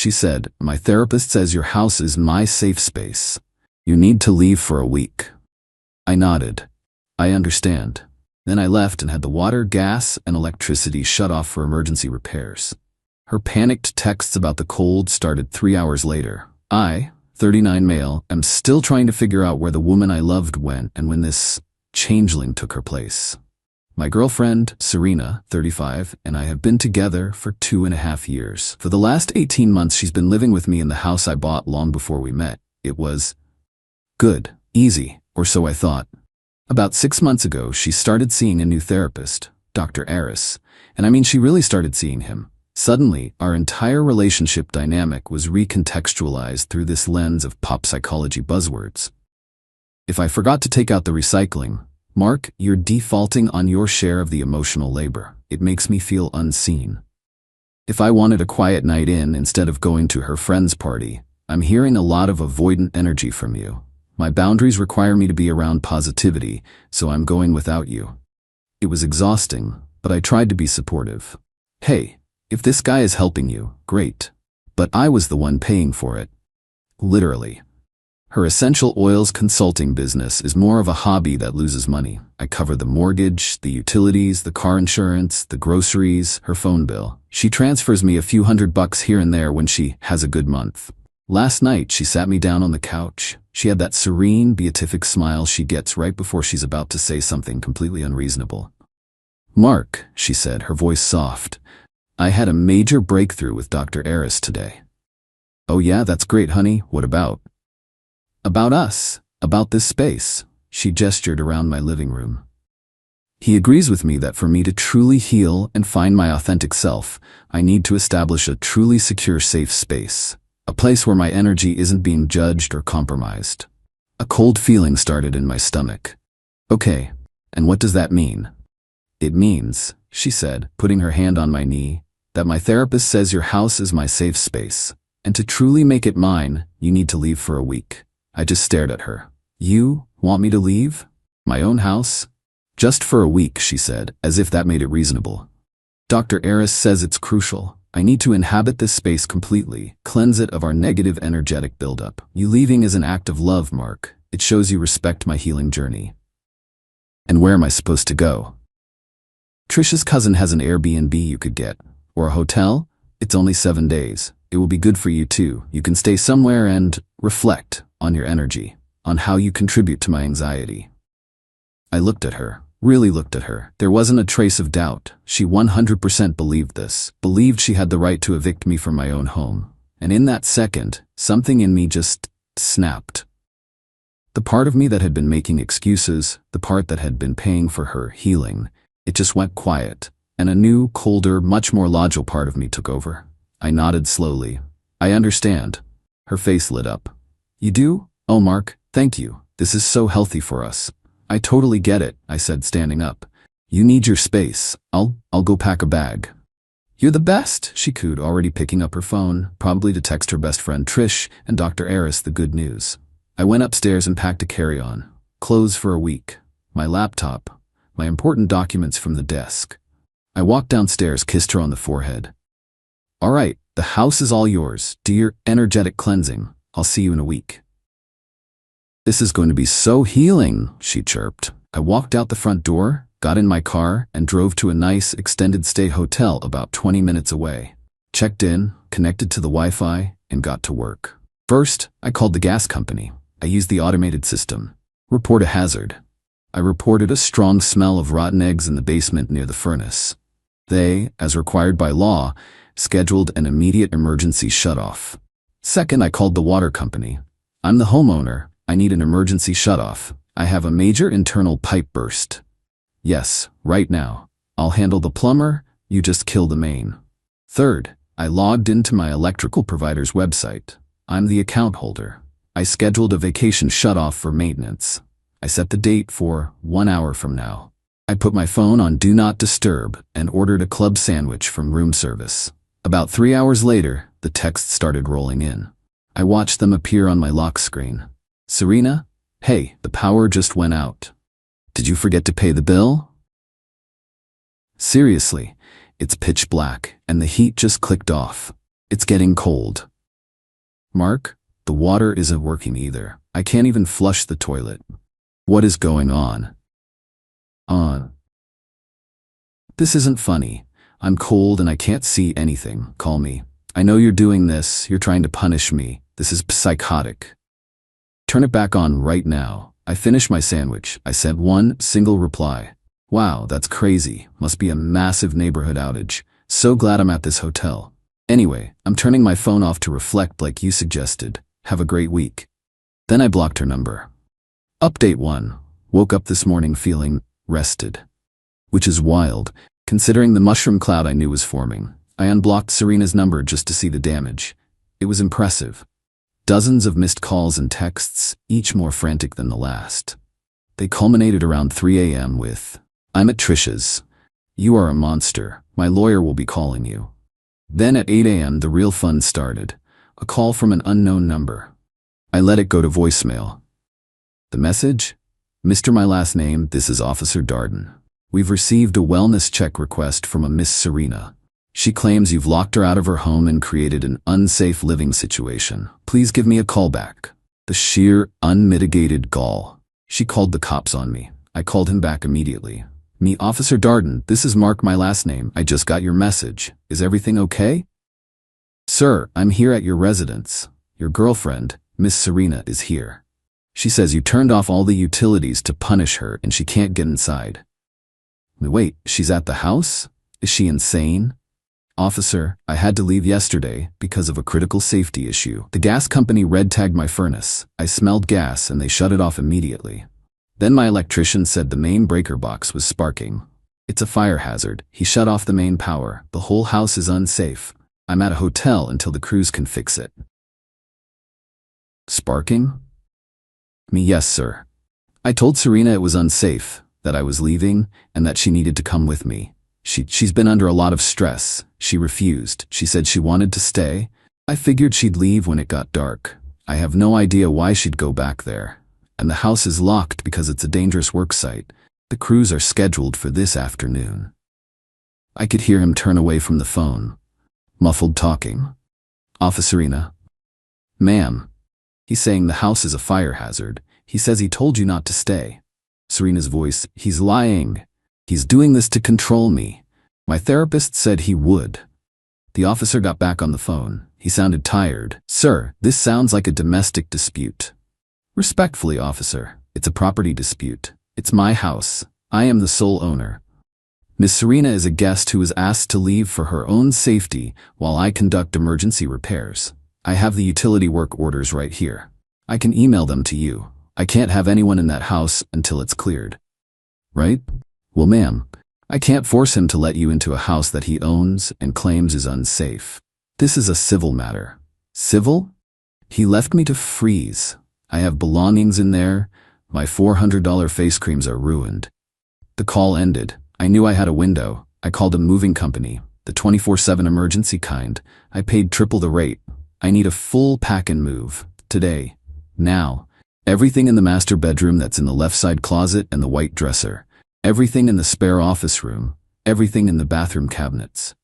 she said. "My therapist says your house is my safe space. You need to leave for a week." I nodded. "I understand." Then I left and had the water, gas, and electricity shut off for emergency repairs. Her panicked texts about the cold started 3 hours later. I, 39 male, am still trying to figure out where the woman I loved went and when this changeling took her place. My girlfriend, Serena, 35, and I have been together for 2.5 years. For the last 18 months, she's been living with me in the house I bought long before we met. It was good, easy, or so I thought. About 6 months ago, she started seeing a new therapist, Dr. Aris, and I mean she really started seeing him. Suddenly, our entire relationship dynamic was recontextualized through this lens of pop psychology buzzwords. If I forgot to take out the recycling, "Mark, you're defaulting on your share of the emotional labor. It makes me feel unseen." If I wanted a quiet night in instead of going to her friend's party, "I'm hearing a lot of avoidant energy from you. My boundaries require me to be around positivity, so I'm going without you." It was exhausting, but I tried to be supportive. "Hey, if this guy is helping you, great. But I was the one paying for it." Literally. Her essential oils consulting business is more of a hobby that loses money. I cover the mortgage, the utilities, the car insurance, the groceries, her phone bill. She transfers me a few $100 here and there when she has a good month. Last night, she sat me down on the couch. She had that serene, beatific smile she gets right before she's about to say something completely unreasonable. "Mark," she said, her voice soft, "I had a major breakthrough with Dr. Aris today." "Oh yeah, that's great, honey. What about?" "About us. About this space." She gestured around my living room. "He agrees with me that for me to truly heal and find my authentic self, I need to establish a truly secure, safe space. A place where my energy isn't being judged or compromised." A cold feeling started in my stomach. "Okay, and what does that mean?" "It means," she said, putting her hand on my knee, "that my therapist says your house is my safe space, and to truly make it mine, you need to leave for a week." I just stared at her. "You want me to leave? My own house?" "Just for a week," she said, as if that made it reasonable. "Dr. Aris says it's crucial. I need to inhabit this space completely, cleanse it of our negative energetic buildup. You leaving is an act of love, Mark. It shows you respect my healing journey." "And where am I supposed to go?" "Trisha's cousin has an Airbnb you could get. Or a hotel. It's only 7 days. It will be good for you too. You can stay somewhere and reflect on your energy, on how you contribute to my anxiety." I looked at her, really looked at her. There wasn't a trace of doubt. She 100% believed this, believed she had the right to evict me from my own home. And in that second, something in me just snapped. The part of me that had been making excuses, the part that had been paying for her healing, it just went quiet, and a new, colder, much more logical part of me took over. I nodded slowly. "I understand." Her face lit up. "You do? Oh, Mark, thank you. This is so healthy for us." "I totally get it," I said, standing up. "You need your space. I'll go pack a bag." "You're the best," she cooed, already picking up her phone, probably to text her best friend Trish and Dr. Aris the good news. I went upstairs and packed a carry-on. Clothes for a week. My laptop. My important documents from the desk. I walked downstairs, kissed her on the forehead. "All right, the house is all yours. Do your energetic cleansing. I'll see you in a week." "This is going to be so healing," she chirped. I walked out the front door, got in my car, and drove to a nice extended stay hotel about 20 minutes away. Checked in, connected to the Wi-Fi, and got to work. First, I called the gas company. I used the automated system. Report a hazard. I reported a strong smell of rotten eggs in the basement near the furnace. They, as required by law, scheduled an immediate emergency shutoff. Second, I called the water company. "I'm the homeowner. I need an emergency shutoff. I have a major internal pipe burst." "Yes, right now. I'll handle the plumber. You just kill the main." Third, I logged into my electrical provider's website. I'm the account holder. I scheduled a vacation shutoff for maintenance. I set the date for 1 hour from now. I put my phone on Do Not Disturb and ordered a club sandwich from room service. About 3 hours later, the texts started rolling in. I watched them appear on my lock screen. "Serena, hey, the power just went out. Did you forget to pay the bill?" "Seriously, it's pitch black and the heat just clicked off. It's getting cold. Mark, the water isn't working either. I can't even flush the toilet. What is going on? This isn't funny. I'm cold and I can't see anything. Call me. I know you're doing this. You're trying to punish me. This is psychotic. Turn it back on right now. I finished my sandwich. I sent one single reply. Wow, that's crazy. Must be a massive neighborhood outage. So glad I'm at this hotel. Anyway, I'm turning my phone off to reflect like you suggested. Have a great week. Then I blocked her number. Update 1. Woke up this morning feeling rested. Which is wild, considering the mushroom cloud I knew was forming. I unblocked Serena's number just to see the damage. It was impressive. Dozens of missed calls and texts, each more frantic than the last. They culminated around 3 a.m. with, "I'm at Trisha's. You are a monster. My lawyer will be calling you." Then at 8 a.m. the real fun started. A call from an unknown number. I let it go to voicemail. The message? "Mr. My last name, this is Officer Darden. We've received a wellness check request from a Miss Serena. She claims you've locked her out of her home and created an unsafe living situation. Please give me a call back." The sheer, unmitigated gall. She called the cops on me. I called him back immediately. "Me, Officer Darden, this is Mark, my last name. I just got your message. Is everything okay?" "Sir, I'm here at your residence. Your girlfriend, Miss Serena, is here. She says you turned off all the utilities to punish her and she can't get inside." "Wait, she's at the house? Is she insane?" "Officer, I had to leave yesterday because of a critical safety issue. The gas company red-tagged my furnace. I smelled gas and they shut it off immediately. Then my electrician said the main breaker box was sparking. It's a fire hazard. He shut off the main power. The whole house is unsafe. I'm at a hotel until the crews can fix it." "Sparking?" "Me, yes, sir. I told Serena it was unsafe, that I was leaving, and that she needed to come with me. She's been under a lot of stress. She refused. She said she wanted to stay. I figured she'd leave when it got dark. I have no idea why she'd go back there. And the house is locked because it's a dangerous work site. The crews are scheduled for this afternoon." I could hear him turn away from the phone. Muffled talking. "Officerina." "Ma'am. He's saying the house is a fire hazard. He says he told you not to stay." Serena's voice. "He's lying. He's doing this to control me. My therapist said he would." The officer got back on the phone. He sounded tired. "Sir, this sounds like a domestic dispute." "Respectfully, officer, it's a property dispute. It's my house. I am the sole owner. Miss Serena is a guest who was asked to leave for her own safety while I conduct emergency repairs. I have the utility work orders right here. I can email them to you. I can't have anyone in that house until it's cleared." "Right? Well, ma'am, I can't force him to let you into a house that he owns and claims is unsafe. This is a civil matter." "Civil? He left me to freeze. I have belongings in there. My $400 face creams are ruined." The call ended. I knew I had a window. I called a moving company, the 24/7 emergency kind. I paid triple the rate. I need a full pack and move. Today. Now. Everything in the master bedroom that's in the left side closet and the white dresser. Everything in the spare office room. Everything in the bathroom cabinets.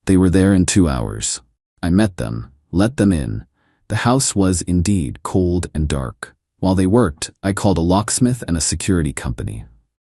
They were there in 2 hours. I met them, let them in. The house was indeed cold and dark. While they worked, I called a locksmith and a security company.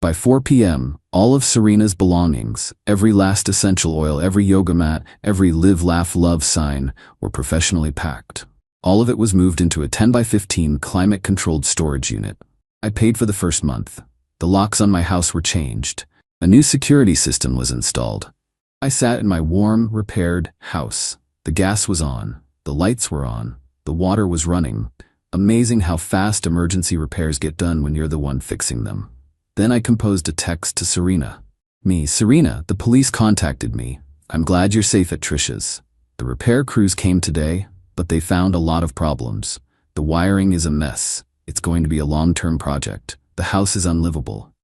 By 4 p.m., all of Serena's belongings, every last essential oil, every yoga mat, every live, laugh, love sign, were professionally packed. All of it was moved into a 10 by 15 climate-controlled storage unit. I paid for the first month. The locks on my house were changed. A new security system was installed. I sat in my warm, repaired house. The gas was on. The lights were on. The water was running. Amazing how fast emergency repairs get done when you're the one fixing them. Then I composed a text to Serena. "Me, Serena, the police contacted me. I'm glad you're safe at Trisha's. The repair crews came today, but they found a lot of problems. The wiring is a mess. It's going to be a long-term project. The house is unlivable.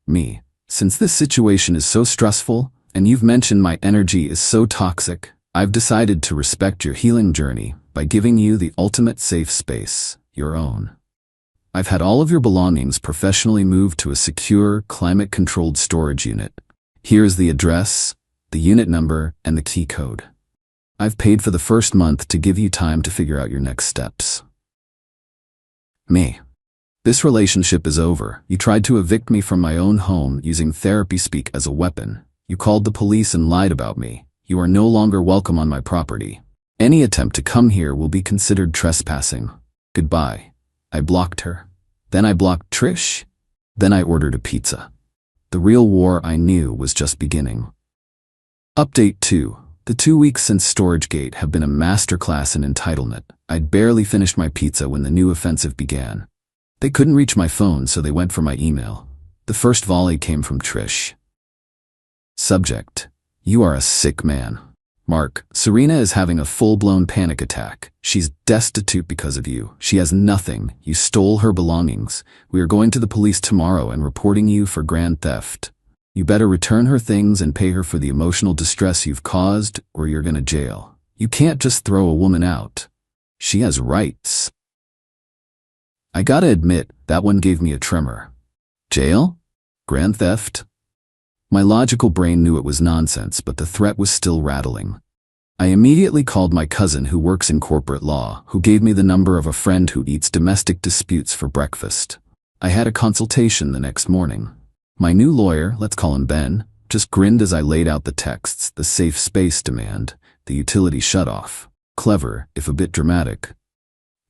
Me, since this situation is so stressful, and you've mentioned my energy is so toxic, I've decided to respect your healing journey by giving you the ultimate safe space, your own. I've had all of your belongings professionally moved to a secure, climate-controlled storage unit. Here is the address, the unit number, and the key code. I've paid for the first month to give you time to figure out your next steps. Me. This relationship is over. You tried to evict me from my own home using therapy speak as a weapon. You called the police and lied about me. You are no longer welcome on my property. Any attempt to come here will be considered trespassing. Goodbye. I blocked her. Then I blocked Trish. Then I ordered a pizza. The real war I knew was just beginning. Update 2. The 2 weeks since StorageGate have been a masterclass in entitlement. I'd barely finished my pizza when the new offensive began. They couldn't reach my phone, so they went for my email. The first volley came from Trish. Subject: You are a sick man. Mark, Serena is having a full-blown panic attack. She's destitute because of you. She has nothing. You stole her belongings. We are going to the police tomorrow and reporting you for grand theft. You better return her things and pay her for the emotional distress you've caused, or you're gonna jail. You can't just throw a woman out. She has rights. I gotta admit, that one gave me a tremor. Jail? Grand theft? My logical brain knew it was nonsense, but the threat was still rattling. I immediately called my cousin who works in corporate law, who gave me the number of a friend who eats domestic disputes for breakfast. I had a consultation the next morning. My new lawyer, let's call him Ben, just grinned as I laid out the texts: the safe space demand, the utility shutoff, clever if a bit dramatic,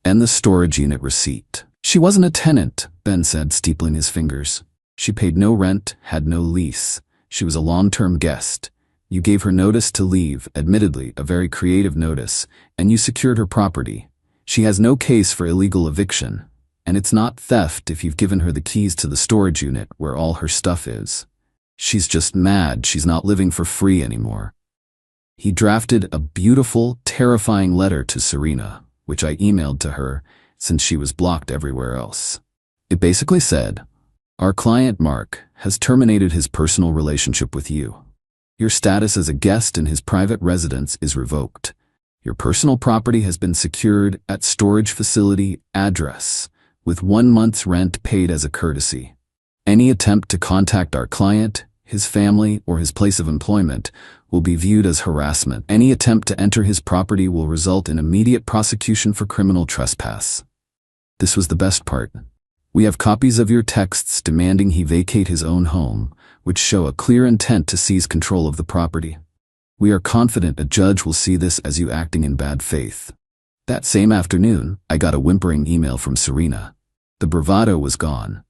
and the storage unit receipt. She wasn't a tenant, Ben said, steepling his fingers. She paid no rent, had no lease. She was a long-term guest. You gave her notice to leave, admittedly a very creative notice, and you secured her property. She has no case for illegal eviction, and it's not theft if you've given her the keys to the storage unit where all her stuff is. She's just mad she's not living for free anymore. He drafted a beautiful, terrifying letter to Serena, which I emailed to her since she was blocked everywhere else. It basically said, "Our client Mark has terminated his personal relationship with you. Your status as a guest in his private residence is revoked. Your personal property has been secured at storage facility address, with 1 month's rent paid as a courtesy. Any attempt to contact our client, his family, or his place of employment will be viewed as harassment. Any attempt to enter his property will result in immediate prosecution for criminal trespass." This was the best part. We have copies of your texts demanding he vacate his own home, which show a clear intent to seize control of the property. We are confident a judge will see this as you acting in bad faith. That same afternoon, I got a whimpering email from Serena. The bravado was gone.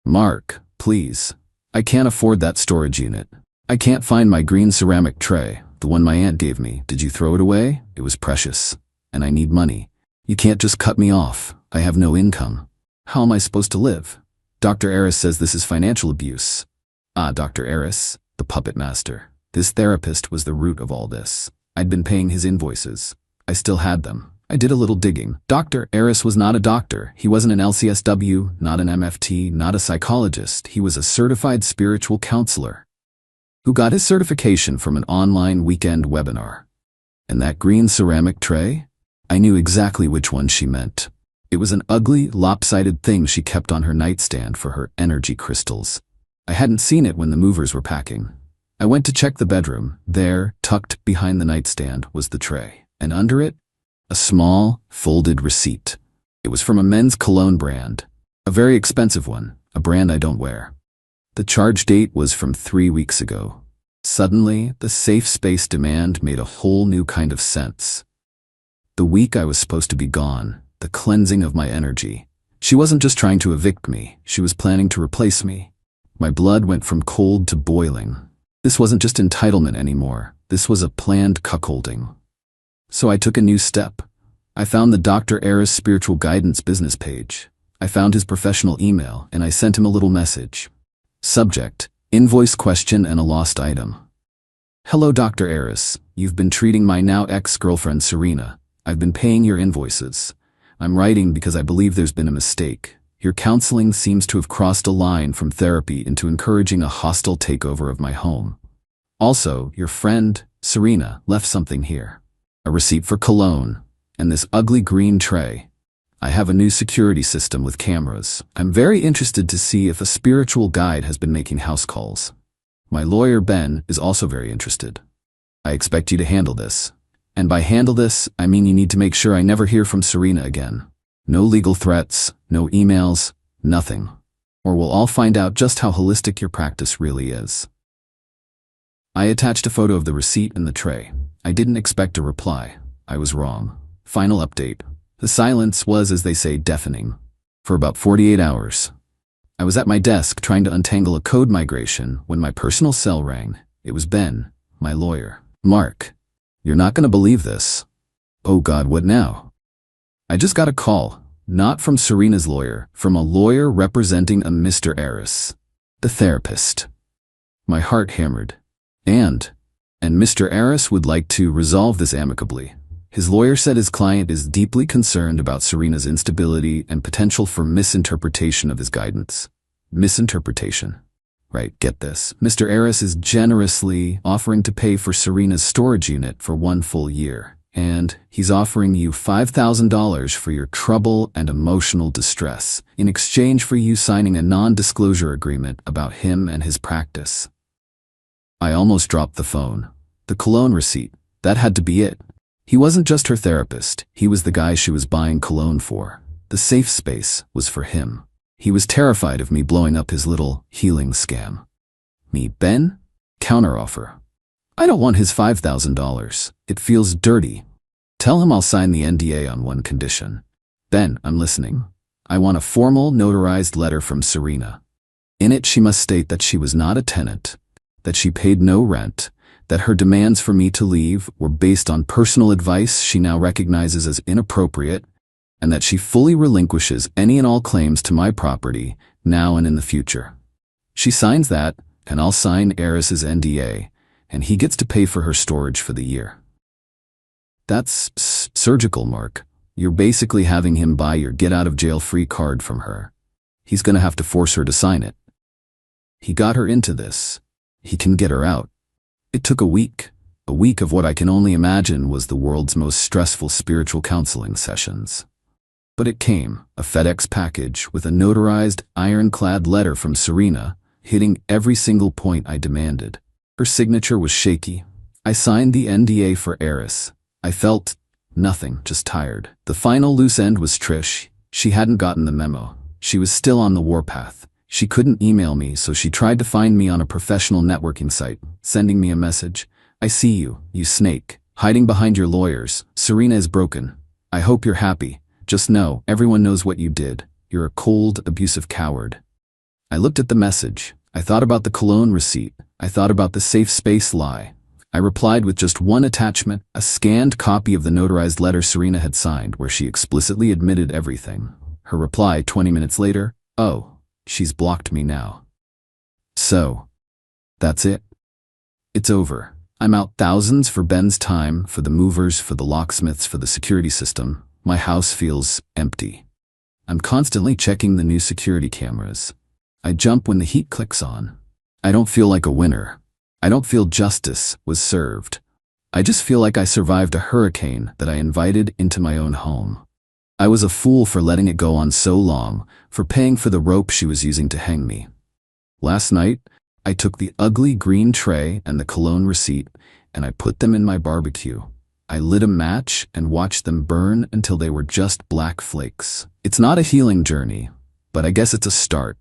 "Mark, please. I can't afford that storage unit. I can't find my green ceramic tray, the one my aunt gave me. Did you throw it away? It was precious. And I need money. You can't just cut me off. I have no income. How am I supposed to live? Dr. Eris says this is financial abuse." Dr. Eris, the puppet master. This therapist was the root of all this. I'd been paying his invoices. I still had them. I did a little digging. Dr. Eris was not a doctor. He wasn't an LCSW, not an MFT, not a psychologist. He was a certified spiritual counselor who got his certification from an online weekend webinar. And that green ceramic tray? I knew exactly which one she meant. It was an ugly, lopsided thing she kept on her nightstand for her energy crystals. I hadn't seen it when the movers were packing. I went to check the bedroom. There, tucked behind the nightstand, was the tray. And under it, a small, folded receipt. It was from a men's cologne brand. A very expensive one, a brand I don't wear. The charge date was from 3 weeks ago. Suddenly, the safe space demand made a whole new kind of sense. The week I was supposed to be gone, the cleansing of my energy. She wasn't just trying to evict me, she was planning to replace me. My blood went from cold to boiling. This wasn't just entitlement anymore, this was a planned cuckolding. So I took a new step. I found the Dr. Eris Spiritual Guidance business page. I found his professional email, and I sent him a little message. Subject: invoice question and a lost item. "Hello Dr. Eris, you've been treating my now ex-girlfriend Serena. I've been paying your invoices. I'm writing because I believe there's been a mistake. Your counseling seems to have crossed a line from therapy into encouraging a hostile takeover of my home. Also, your friend, Serena, left something here. A receipt for cologne, and this ugly green tray. I have a new security system with cameras. I'm very interested to see if a spiritual guide has been making house calls. My lawyer Ben is also very interested. I expect you to handle this. And by handle this, I mean you need to make sure I never hear from Serena again. No legal threats, no emails, nothing. Or we'll all find out just how holistic your practice really is. I attached a photo of the receipt in the tray. I didn't expect a reply. I was wrong. Final update. The silence was, as they say, deafening. For about 48 hours. I was at my desk trying to untangle a code migration when my personal cell rang. It was Ben, my lawyer. Mark, you're not going to believe this. Oh God, what now? I just got a call, not from Serena's lawyer, from a lawyer representing a Mr. Eris, the therapist. My heart hammered. And Mr. Eris would like to resolve this amicably. His lawyer said his client is deeply concerned about Serena's instability and potential for misinterpretation of his guidance. Misinterpretation. Right, get this. Mr. Eris is generously offering to pay for Serena's storage unit for 1 full year. And he's offering you $5,000 for your trouble and emotional distress in exchange for you signing a non-disclosure agreement about him and his practice. I almost dropped the phone. The cologne receipt. That had to be it. He wasn't just her therapist. He was the guy she was buying cologne for. The safe space was for him. He was terrified of me blowing up his little healing scam. Me, Ben? Counteroffer. I don't want his $5,000. It feels dirty. Tell him I'll sign the NDA on one condition. Ben, I'm listening. I want a formal, notarized letter from Serena. In it, she must state that she was not a tenant, that she paid no rent, that her demands for me to leave were based on personal advice she now recognizes as inappropriate, and that she fully relinquishes any and all claims to my property, now and in the future. She signs that, and I'll sign Eris's NDA, and he gets to pay for her storage for the year. That's surgical, Mark. You're basically having him buy your get-out-of-jail-free card from her. He's gonna have to force her to sign it. He got her into this. He can get her out. It took a week of what I can only imagine was the world's most stressful spiritual counseling sessions. But it came, a FedEx package with a notarized, ironclad letter from Serena, hitting every single point I demanded. Her signature was shaky. I signed the NDA for Eris. I felt nothing, just tired. The final loose end was Trish. She hadn't gotten the memo. She was still on the warpath. She couldn't email me, so she tried to find me on a professional networking site, sending me a message. I see you, you snake, hiding behind your lawyers. Serena is broken. I hope you're happy. Just know, everyone knows what you did. You're a cold, abusive coward. I looked at the message. I thought about the cologne receipt. I thought about the safe space lie. I replied with just one attachment, a scanned copy of the notarized letter Serena had signed where she explicitly admitted everything. Her reply 20 minutes later, oh. She's blocked me now. So, that's it. It's over. I'm out thousands for Ben's time, for the movers, for the locksmiths, for the security system. My house feels empty. I'm constantly checking the new security cameras. I jump when the heat clicks on. I don't feel like a winner. I don't feel justice was served. I just feel like I survived a hurricane that I invited into my own home. I was a fool for letting it go on so long, for paying for the rope she was using to hang me. Last night, I took the ugly green tray and the cologne receipt, and I put them in my barbecue. I lit a match and watched them burn until they were just black flakes. It's not a healing journey, but I guess it's a start.